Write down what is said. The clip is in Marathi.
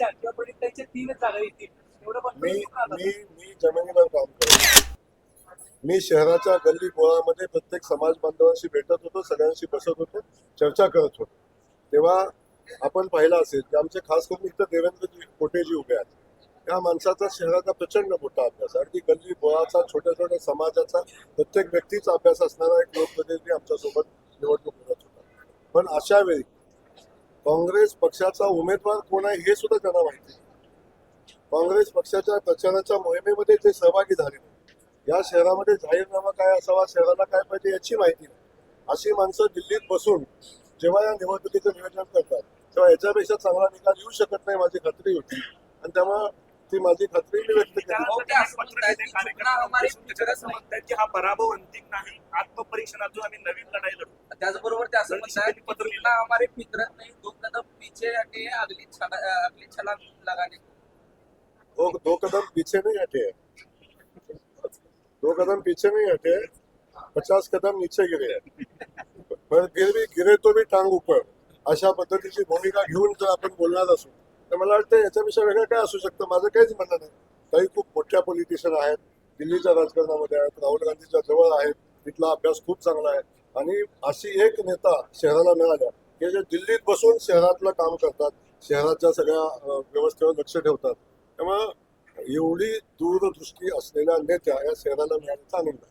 चार किंवा परित्याच्या 3 जागा येतील एवढं पण मी मी मी जमिनीवर काम करतो. मी शहराच्या गल्ली बोळामध्ये प्रत्येक समाज बांधवांशी भेटत होतो, सगळ्यांशी बसत होतो, चर्चा करत होतो. तेव्हा आपण पाहिलं असेल की आमचे खास करून इथं देवेंद्रजी कोटेजी उभे आहेत. त्या माणसाचा शहराचा प्रचंड मोठा अभ्यास, अगदी गल्ली बोळाचा, छोट्या छोट्या समाजाचा, प्रत्येक व्यक्तीचा अभ्यास असणारा एक लोकप्रतिनिधी आमच्यासोबत निवडणूक करत होता. पण अशा वेळी काँग्रेस पक्षाचा उमेदवार कोण आहे हे सुद्धा त्यांना माहिती नाही. काँग्रेस पक्षाच्या प्रचाराच्या मोहिमेमध्ये ते सहभागी झाले नाही. या शहरामध्ये जाहीरनामा काय असावा, शहराला काय पाहिजे याची माहिती नाही. अशी माणसं दिल्लीत बसून जेव्हा या निवडणुकीचं नियोजन करतात तेव्हा याच्यापेक्षा चांगला निकाल येऊ शकत नाही माझी खात्री होती, आणि त्यामुळे ती माझी खात्री मी व्यक्त केली. हा पराभव अंतिम नाही, आत्मपरीक्षण अजून आम्ही नवीन लढाई लढू. त्याचबरोबर ते असं म्हणतात पत्रकार हमारे फितरत नहीं, 2 कदम पीछे हटे अगली छलांग लगाने को. दो कदम पीछे नहीं हटे, 2 कदम पीछे नहीं हटे, 50 कदम नीचे गिरे, पण फिर भी गिरे तो भी टांग ऊपर, अशा पद्धतीची भूमिका घेऊन जर आपण बोलणार असू तर मला वाटतं याच्यापेक्षा वेगळं काय असू शकतं. माझं काहीच म्हणणं नाही. काही खूप मोठ्या पॉलिटिशियन आहेत, दिल्लीच्या राजकारणामध्ये आहेत, राहुल गांधीच्या जवळ आहेत, तिथला अभ्यास खूप चांगला आहे, आणि अशी एक नेता शहराला मिळाल्या की जे दिल्लीत बसून शहरातलं काम करतात, शहराच्या सगळ्या व्यवस्थेवर लक्ष ठेवतात. त्यामुळे एवढी दूरदृष्टी असलेल्या नेत्या या शहराला मिळाल्याचा आनंद आहे.